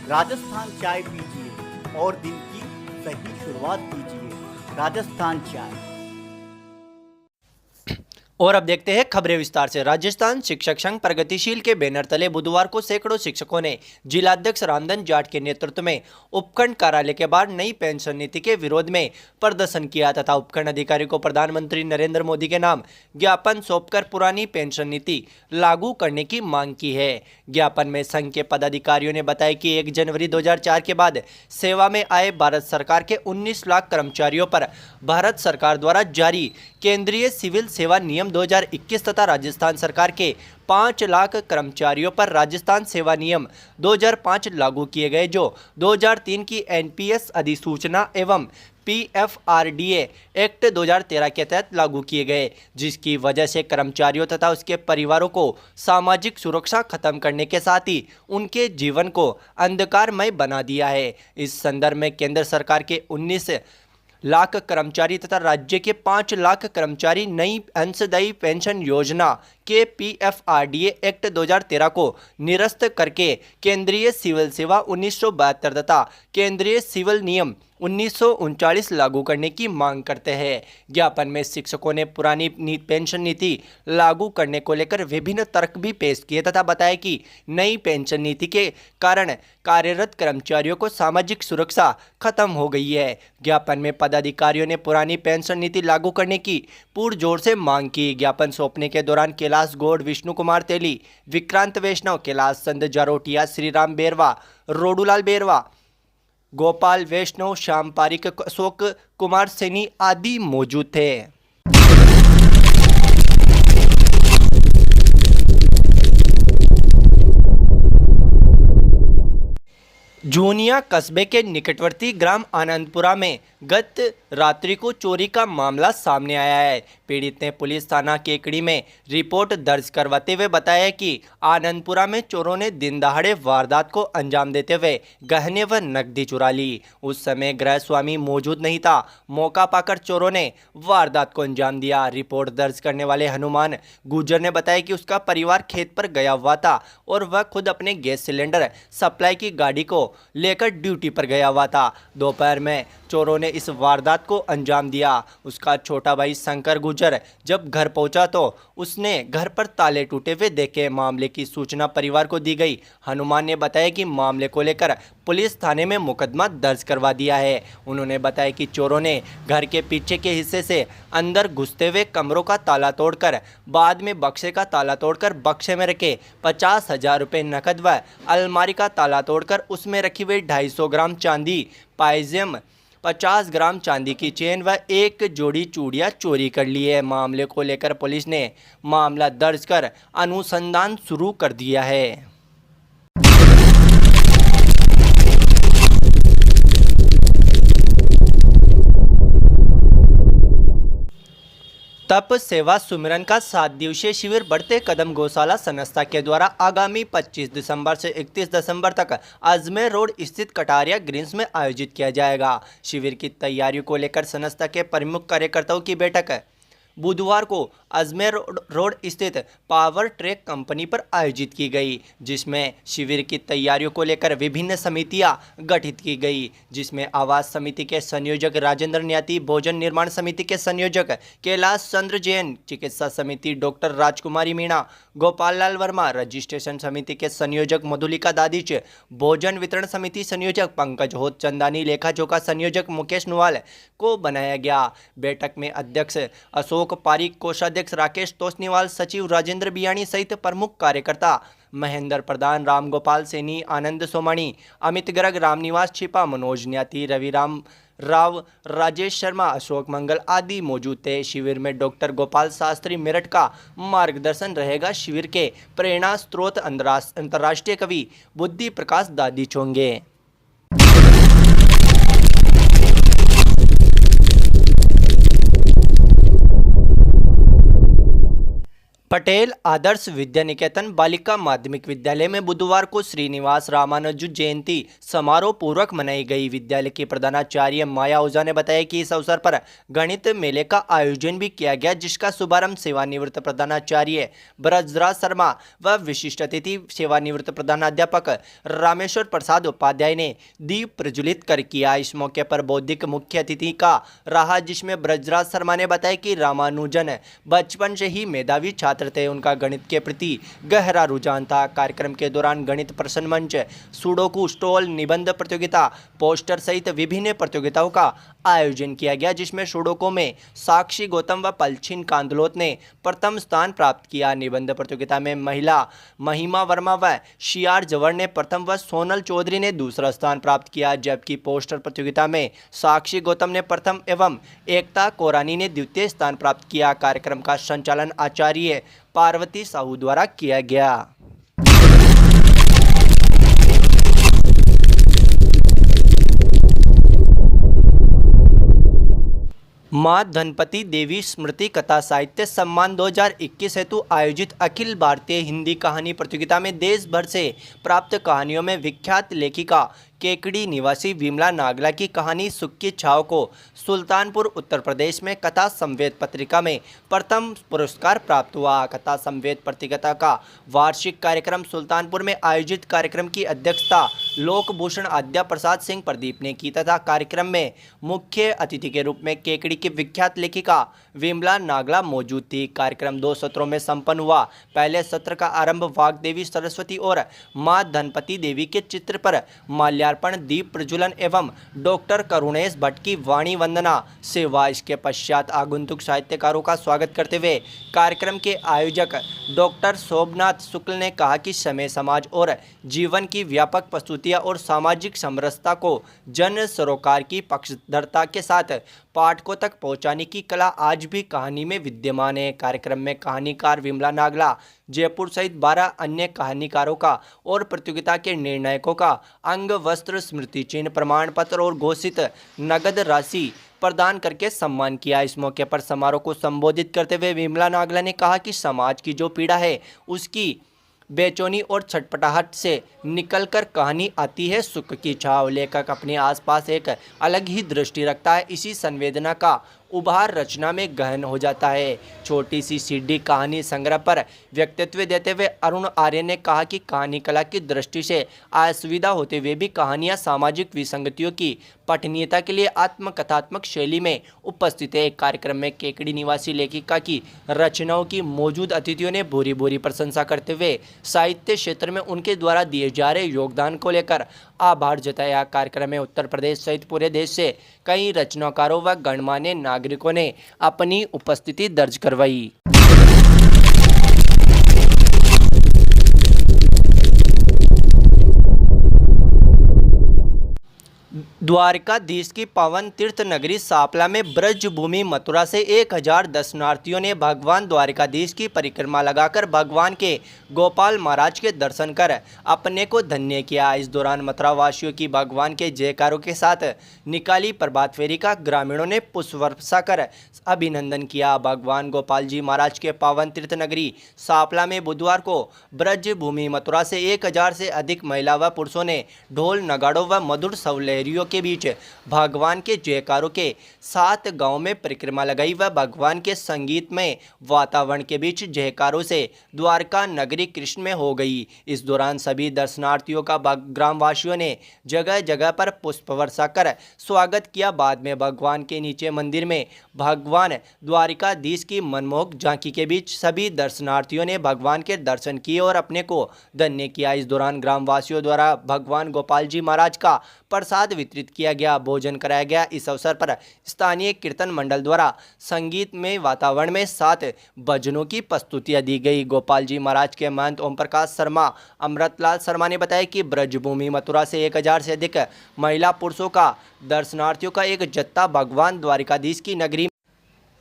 राजस्थान चाय पीजिए और दिन की सही शुरुआत कीजिए। राजस्थान चाय। और अब देखते हैं खबरें विस्तार से। राजस्थान शिक्षक संघ प्रगतिशील के बैनर तले बुधवार को सैकड़ों शिक्षकों ने जिलाध्यक्ष रामधन जाट के नेतृत्व में उपखंड कार्यालय के बाहर नई पेंशन नीति के विरोध में प्रदर्शन किया तथा उपखंड अधिकारी को प्रधानमंत्री नरेंद्र मोदी के नाम ज्ञापन सौंपकर पुरानी पेंशन नीति लागू करने की मांग की है। ज्ञापन में संघ के पदाधिकारियों ने बताया कि 1 जनवरी 2004 के बाद सेवा में आए भारत सरकार के 19 लाख कर्मचारियों पर भारत सरकार द्वारा जारी केंद्रीय सिविल सेवा नियम 2021 तथा राजस्थान सरकार के 5 लाख कर्मचारियों पर राजस्थान सेवा नियम 2005 लागू किए गए, जो 2003 की एनपीएस अधिसूचना एवं पीएफआरडीए एक्ट 2013 के तहत लागू किए गए, जिसकी वजह से कर्मचारियों तथा उसके परिवारों को सामाजिक सुरक्षा खत्म करने के साथ ही उनके जीवन को अंधकारमय बना दिया है। इस संदर्भ में केंद्र सरकार के 19 लाख कर्मचारी तथा राज्य के 5 लाख कर्मचारी नई अंशदायी पेंशन योजना के पीएफआरडीए एक्ट 2013 को निरस्त करके केंद्रीय सिविल सेवा 1972 तथा केंद्रीय सिविल नियम 1939 लागू करने की मांग करते हैं। ज्ञापन में शिक्षकों ने पुरानी पेंशन नीति लागू करने को लेकर विभिन्न तर्क भी पेश किए तथा बताया कि नई पेंशन नीति के कारण कार्यरत कर्मचारियों को सामाजिक सुरक्षा खत्म हो गई है। ज्ञापन में पदाधिकारियों ने पुरानी पेंशन नीति लागू करने की पुरजोर से मांग की। ज्ञापन सौंपने के दौरान कैलाश गौड़, विष्णु कुमार तेली, विक्रांत वैष्णव, कैलाश चंद जारोटिया, श्रीराम बेरवा, रोडूलाल बेरवा, गोपाल वैष्णव, श्याम पारिक, अशोक कुमार सैनी आदि मौजूद थे। जूनिया कस्बे के निकटवर्ती ग्राम आनंदपुरा में गत रात्रि को चोरी का मामला सामने आया है। पीड़ित ने पुलिस थाना केकड़ी में रिपोर्ट दर्ज करवाते हुए बताया कि आनंदपुरा में चोरों ने दिन दहाड़े वारदात को अंजाम देते हुए गहने व नकदी चुरा ली। उस समय गृह स्वामी मौजूद नहीं था। मौका पाकर चोरों ने वारदात को अंजाम दिया। रिपोर्ट दर्ज करने वाले हनुमान गुर्जर ने बताया कि उसका परिवार खेत पर गया हुआ था और वह खुद अपने गैस सिलेंडर सप्लाई की गाड़ी को लेकर ड्यूटी पर गया हुआ था। दोपहर में चोरों ने इस वारदात को अंजाम दिया। उसका छोटा भाई शंकर गुर्जर जब घर पहुंचा तो उसने घर पर ताले टूटे हुए देखे। मामले की सूचना परिवार को दी गई। हनुमान ने बताया कि मामले को लेकर पुलिस थाने में मुकदमा दर्ज करवा दिया है। उन्होंने बताया कि चोरों ने घर के पीछे के हिस्से से अंदर घुसते हुए कमरों का ताला तोड़कर बाद में बक्से का ताला तोड़कर बक्से में रखे 50,000 रुपये नकद व अलमारी का ताला तोड़कर उसमें रखी हुई 250 ग्राम चांदी, पायजेम, 50 ग्राम चांदी की चेन व एक जोड़ी चूड़ियां चोरी कर ली है। मामले को लेकर पुलिस ने मामला दर्ज कर अनुसंधान शुरू कर दिया है। तप सेवा सुमिरन का 7 दिवसीय शिविर बढ़ते कदम गौशाला संस्था के द्वारा आगामी 25 दिसंबर से 31 दिसंबर तक अजमेर रोड स्थित कटारिया ग्रीन्स में आयोजित किया जाएगा। शिविर की तैयारियों को लेकर संस्था के प्रमुख कार्यकर्ताओं की बैठक बुधवार को अजमेर रोड स्थित पावर ट्रैक कंपनी पर आयोजित की गई, जिसमें शिविर की तैयारियों को लेकर विभिन्न समितियां गठित की गई, जिसमें आवास समिति के संयोजक राजेंद्र न्याती, भोजन निर्माण समिति के संयोजक कैलाश चंद्र जैन, चिकित्सा समिति डॉक्टर राजकुमारी मीणा, गोपाल लाल वर्मा, रजिस्ट्रेशन समिति के संयोजक मधुलिका दादिच, भोजन वितरण समिति संयोजक पंकज होत चंदानी, लेखा जोखा संयोजक मुकेश नुवाल को बनाया गया। बैठक में अध्यक्ष अशोक पारिक, कोषाध्यक्ष राकेश तोसनीवाल, सचिव राजेंद्र बियाणी सहित प्रमुख कार्यकर्ता महेंद्र प्रधान, राम गोपाल सैनी, आनंद सोमाणी, अमित गर्ग, रामनिवास छिपा, मनोज न्याती, रविराम राव, राजेश शर्मा, अशोक मंगल आदि मौजूद थे। शिविर में डॉक्टर गोपाल शास्त्री मेरठ का मार्गदर्शन रहेगा। शिविर के प्रेरणा स्रोत अंतर्राष्ट्रीय कवि बुद्धि प्रकाश दादिच होंगे। पटेल आदर्श विद्या निकेतन बालिका माध्यमिक विद्यालय में बुधवार को श्रीनिवास रामानुजु जयंती समारोह पूर्वक मनाई गई। विद्यालय की प्रधानाचार्य माया ओझा ने बताया कि इस अवसर पर गणित मेले का आयोजन भी किया गया, जिसका शुभारंभ सेवानिवृत्त प्रधानाचार्य ब्रजराज शर्मा व विशिष्ट अतिथि सेवानिवृत्त प्रधानाध्यापक रामेश्वर प्रसाद उपाध्याय ने दीप प्रज्वलित कर किया। इस मौके पर बौद्धिक मुख्य अतिथि का रहा, जिसमें ब्रजराज शर्मा ने बताया कि रामानुजन बचपन से ही मेधावी छात्र थे। उनका गणित के प्रति गहरा रुझान था। कार्यक्रम के दौरान गणित प्रश्न मंच, सुडोकू स्टॉल, निबंध प्रतियोगिता, पोस्टर सहित विभिन्न प्रतियोगिताओं का आयोजन किया गया, जिसमें सुडोको में साक्षी गौतम व पलछिन कांदलोत ने प्रथम स्थान प्राप्त किया। निबंध प्रतियोगिता में महिला महिमा वर्मा व शियार जवर ने प्रथम व सोनल चौधरी ने दूसरा स्थान प्राप्त किया, जबकि पोस्टर प्रतियोगिता में साक्षी गौतम ने प्रथम एवं एकता कोरानी ने द्वितीय स्थान प्राप्त किया। कार्यक्रम का संचालन आचार्य पार्वती साहू द्वारा किया गया। मां धनपति देवी स्मृति कथा साहित्य सम्मान 2021 हेतु आयोजित अखिल भारतीय हिंदी कहानी प्रतियोगिता में देश भर से प्राप्त कहानियों में विख्यात लेखिका केकड़ी निवासी विमला नागला की कहानी सुख की छाव को सुल्तानपुर उत्तर प्रदेश में कथा संवेद पत्रिका में प्रथम पुरस्कार प्राप्त हुआ। कथा संवेद पत्रिका का वार्षिक कार्यक्रम सुल्तानपुर में आयोजित कार्यक्रम की अध्यक्षता लोकभूषण आद्या प्रसाद सिंह प्रदीप ने की तथा कार्यक्रम में मुख्य अतिथि के रूप में केकड़ी की विख्यात लेखिका विमला नागला मौजूद थी। कार्यक्रम 2 सत्रों में संपन्न हुआ। पहले सत्र का आरंभ वाग्देवी सरस्वती और मां धनपति देवी के चित्र पर माल्यार्पण, दीप प्रज्वलन एवं डॉक्टर करुणेश भट्ट की वाणी वंदना से हुआ। इसके पश्चात आगंतुक साहित्यकारों का स्वागत करते हुए कार्यक्रम के आयोजक डॉक्टर शोभनाथ शुक्ल ने कहा कि समय, समाज और जीवन की व्यापक प्रस्तुतियाँ और सामाजिक समरसता को जन सरोकार की पक्षधरता के साथ पाठकों तक पहुंचाने की कला आज भी कहानी में विद्यमान है। कार्यक्रम में कहानीकार विमला नागला जयपुर सहित 12 अन्य कहानीकारों का और प्रतियोगिता के निर्णायकों का अंग वस्त्र, स्मृति चिन्ह, प्रमाण पत्र और घोषित नगद राशि प्रदान करके सम्मान किया। इस मौके पर समारोह को संबोधित करते हुए विमला नागला ने कहा कि समाज की जो पीड़ा है उसकी बेचैनी और छटपटाहट से निकलकर कहानी आती है सुख की छाव। लेखक अपने आसपास एक अलग ही दृष्टि रखता है। इसी संवेदना का उभार रचना में गहन हो जाता है। छोटी सी सीडी कहानी संग्रह पर व्यक्तित्व देते हुए अरुण आर्य ने कहा कि कहानी कला की दृष्टि से असुविधा होते हुए भी कहानियां सामाजिक विसंगतियों की पठनीयता के लिए आत्मकथात्मक शैली में उपस्थित है। कार्यक्रम में केकड़ी निवासी लेखिका की रचनाओं की मौजूद अतिथियों ने भूरी भूरी प्रशंसा करते हुए साहित्य क्षेत्र में उनके द्वारा दिए जा रहे योगदान को लेकर आभार जताया। कार्यक्रम में उत्तर प्रदेश सहित पूरे देश से कई रचनाकारों व गणमान्य नागरिकों ने अपनी उपस्थिति दर्ज करवाई। द्वारकाधीश की पावन तीर्थ नगरी सापला में ब्रज भूमि मथुरा से 1000 दर्शनार्थियों ने भगवान द्वारकाधीश की परिक्रमा लगाकर भगवान के गोपाल महाराज के दर्शन कर अपने को धन्य किया। इस दौरान मथुरा वासियों की भगवान के जयकारों के साथ निकाली प्रभात फेरी का ग्रामीणों ने पुष्प वर्षा कर अभिनंदन किया। भगवान गोपाल जी महाराज के पावन तीर्थ नगरी सापला में बुधवार को ब्रज भूमि मथुरा से 1000 से अधिक महिला व पुरुषों ने ढोल, नगाड़ों व मधुर सवलहरियों के बीच भगवान के जयकारों के साथ गांव में परिक्रमा लगाई व भगवान के संगीतमय वातावरण के बीच जयकारों से द्वारका नगरी कृष्ण में हो गई। इस दौरान सभी दर्शनार्थियों का ग्रामवासियों ने जगह जगह पर पुष्प वर्षा कर स्वागत किया। बाद में भगवान के नीचे मंदिर में भगवान द्वारकाधीश की मनमोहक झांकी के बीच सभी दर्शनार्थियों ने भगवान के दर्शन किए और अपने को धन्य किया। इस दौरान ग्रामवासियों द्वारा भगवान गोपाल जी महाराज का प्रसाद वितरित किया गया, भोजन कराया गया। इस अवसर पर स्थानीय कीर्तन मंडल द्वारा संगीतमय वातावरण में 7 भजनों की प्रस्तुतियां दी गई। गोपाल जी महाराज के महंत ओम प्रकाश शर्मा, अमृतलाल शर्मा ने बताया कि ब्रजभूमि मथुरा से 1000 से अधिक महिला पुरुषों का दर्शनार्थियों का एक जत्था भगवान द्वारकाधीश की नगरी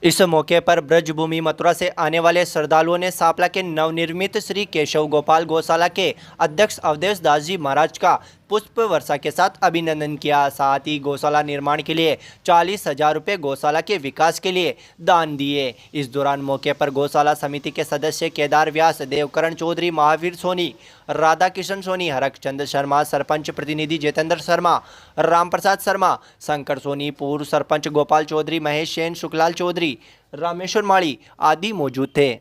इस मौके पर ब्रजभूमि मथुरा से आने वाले श्रद्धालुओं ने सांपला के नवनिर्मित श्री केशव गोपाल गौशाला के अध्यक्ष अवधेश दास जी महाराज का पुष्प वर्षा के साथ अभिनंदन किया। साथ ही गौशाला निर्माण के लिए 40,000 रुपये गौशाला के विकास के लिए दान दिए। इस दौरान मौके पर गौशाला समिति के सदस्य केदार व्यास, देवकरण चौधरी, महावीर सोनी, राधा किशन सोनी, हरकचंद शर्मा, सरपंच प्रतिनिधि जितेंद्र शर्मा, रामप्रसाद शर्मा, शंकर सोनी, पूर्व सरपंच गोपाल चौधरी, महेश सेन, शुक्लाल चौधरी, रामेश्वर माड़ी आदि मौजूद थे।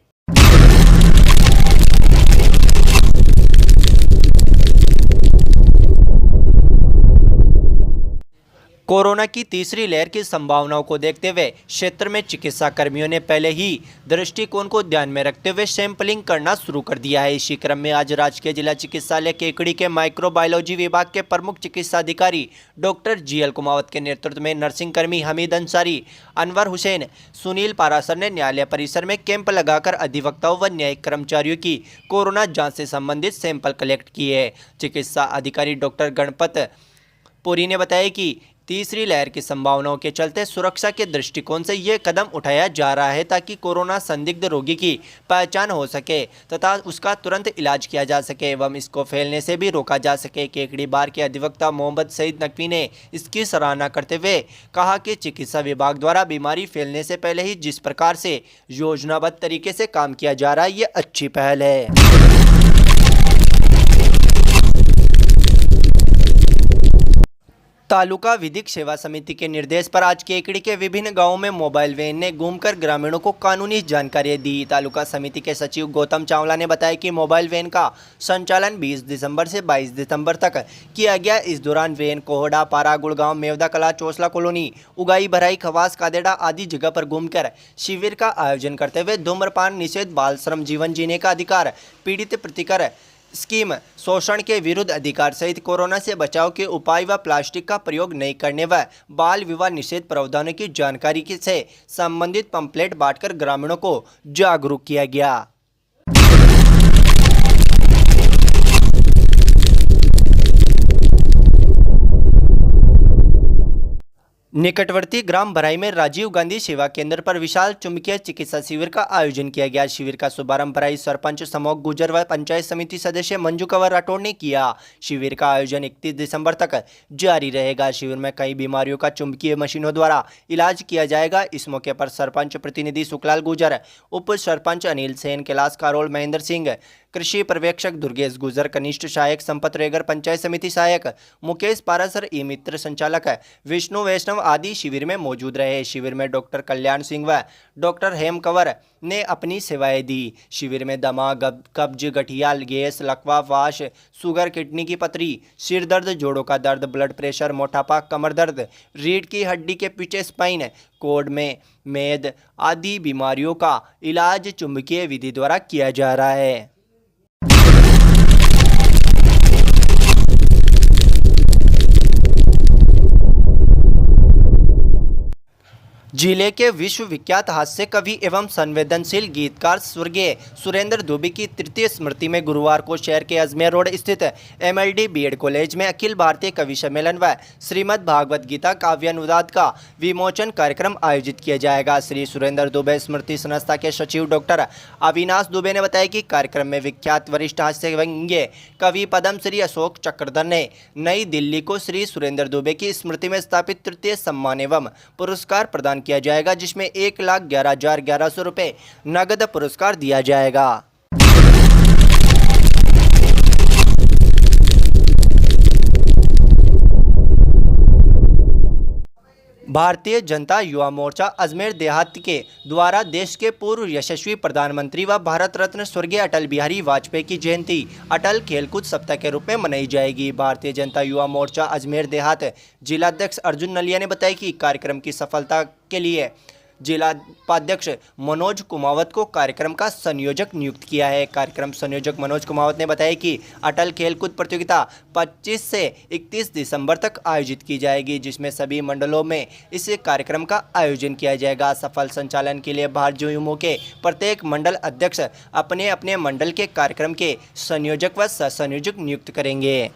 कोरोना की तीसरी लहर की संभावनाओं को देखते हुए क्षेत्र में चिकित्सा कर्मियों ने पहले ही दृष्टिकोण को ध्यान में रखते हुए सैंपलिंग करना शुरू कर दिया है। इसी क्रम में आज राजकीय जिला चिकित्सालय केकड़ी के माइक्रोबायोलॉजी विभाग के प्रमुख चिकित्सा अधिकारी डॉक्टर GL कुमावत के नेतृत्व में नर्सिंग कर्मी हमीद अंसारी, अनवर हुसैन, सुनील पारासर ने न्यायालय परिसर में कैंप लगाकर अधिवक्ताओं व न्यायिक कर्मचारियों की कोरोना जाँच से संबंधित सैंपल कलेक्ट किए। चिकित्सा अधिकारी डॉक्टर गणपत पुरी ने बताया कि तीसरी लहर की संभावनाओं के चलते सुरक्षा के दृष्टिकोण से ये कदम उठाया जा रहा है ताकि कोरोना संदिग्ध रोगी की पहचान हो सके तथा उसका तुरंत इलाज किया जा सके एवं इसको फैलने से भी रोका जा सके। केकड़ी बार के अधिवक्ता मोहम्मद सईद नकवी ने इसकी सराहना करते हुए कहा कि चिकित्सा विभाग द्वारा बीमारी फैलने से पहले ही जिस प्रकार से योजनाबद्ध तरीके से काम किया जा रहा है, ये अच्छी पहल है। तालुका विधिक सेवा समिति के निर्देश पर आज केकड़ी के विभिन्न गांवों में मोबाइल वैन ने घूमकर ग्रामीणों को कानूनी जानकारी दी। तालुका समिति के सचिव गौतम चावला ने बताया कि मोबाइल वैन का संचालन 20 दिसंबर से 22 दिसंबर तक किया गया। इस दौरान वैन कोहड़ा, पारा, गुड़गांव, मेवदा कला, चौसला कॉलोनी, उगाई, भराई, खवास, कादेड़ा आदि जगह पर घूमकर शिविर का आयोजन करते हुए धूम्रपान निषेध, बाल श्रम, जीवन जीने का अधिकार, पीड़ित प्रतिकर स्कीम, शोषण के विरुद्ध अधिकार सहित कोरोना से बचाव के उपाय व प्लास्टिक का प्रयोग नहीं करने व बाल विवाह निषेध प्रावधानों की जानकारी से संबंधित पंपलेट बांटकर ग्रामीणों को जागरूक किया गया। निकटवर्ती ग्राम भराई में राजीव गांधी सेवा केंद्र पर विशाल चुंबकीय चिकित्सा शिविर का आयोजन किया गया। शिविर का शुभारंभ भराई सरपंच समोक गुजर व पंचायत समिति सदस्य मंजू कंवर राठौड़ ने किया। शिविर का आयोजन 31 दिसंबर तक जारी रहेगा। शिविर में कई बीमारियों का चुंबकीय मशीनों द्वारा इलाज किया जाएगा। इस मौके पर सरपंच प्रतिनिधि सुखलाल गुजर, उप सरपंच अनिल सेन, कैलाश कारोल, महेंद्र सिंह, कृषि पर्यवेक्षक दुर्गेश गुजर, कनिष्ठ सहायक संपत रेगर, पंचायत समिति सहायक मुकेश पारासर, ई मित्र संचालक विष्णु वैष्णव आदि शिविर में मौजूद रहे। शिविर में डॉक्टर कल्याण सिंह व डॉक्टर हेम कंवर ने अपनी सेवाएं दी। शिविर में दमा, कब्ज, गठिया, गैस, लकवा, वाश, शुगर, किडनी की पथरी, सिर दर्द, जोड़ों का दर्द, ब्लड प्रेशर, मोटापा, कमर दर्द, रीढ़ की हड्डी के पीछे स्पाइन, कोड में मेद आदि बीमारियों का इलाज चुंबकीय विधि द्वारा किया जा रहा है। जिले के विश्वविख्यात हास्य कवि एवं संवेदनशील गीतकार स्वर्गीय सुरेंद्र दुबे की तृतीय स्मृति में गुरुवार को शहर के अजमेर रोड स्थित MLD BEd कॉलेज में अखिल भारतीय कवि सम्मेलन व श्रीमद् भागवत गीता काव्यानुवाद का विमोचन कार्यक्रम आयोजित किया जाएगा। श्री सुरेंद्र दुबे स्मृति संस्था के सचिव डॉक्टर अविनाश दुबे ने बताया कि कार्यक्रम में विख्यात वरिष्ठ हास्य व्यंग्य कवि पद्मश्री अशोक चक्रधर ने नई दिल्ली को श्री सुरेंद्र दुबे की स्मृति में स्थापित तृतीय सम्मान एवं पुरस्कार प्रदान किया जाएगा, जिसमें 1,11,1100 रुपये नगद पुरस्कार दिया जाएगा। भारतीय जनता युवा मोर्चा अजमेर देहात के द्वारा देश के पूर्व यशस्वी प्रधानमंत्री व भारत रत्न स्वर्गीय अटल बिहारी वाजपेयी की जयंती अटल खेलकूद सप्ताह के रूप में मनाई जाएगी। भारतीय जनता युवा मोर्चा अजमेर देहात जिलाध्यक्ष अर्जुन नलिया ने बताया कि कार्यक्रम की सफलता के लिए जिला उपाध्यक्ष मनोज कुमावत को कार्यक्रम का संयोजक नियुक्त किया है। कार्यक्रम संयोजक मनोज कुमावत ने बताया कि अटल खेलकूद प्रतियोगिता 25 से 31 दिसंबर तक आयोजित की जाएगी, जिसमें सभी मंडलों में इस कार्यक्रम का आयोजन किया जाएगा। सफल संचालन के लिए भाजयुमो के प्रत्येक मंडल अध्यक्ष अपने अपने मंडल के कार्यक्रम के संयोजक व सह संयोजक नियुक्त करेंगे।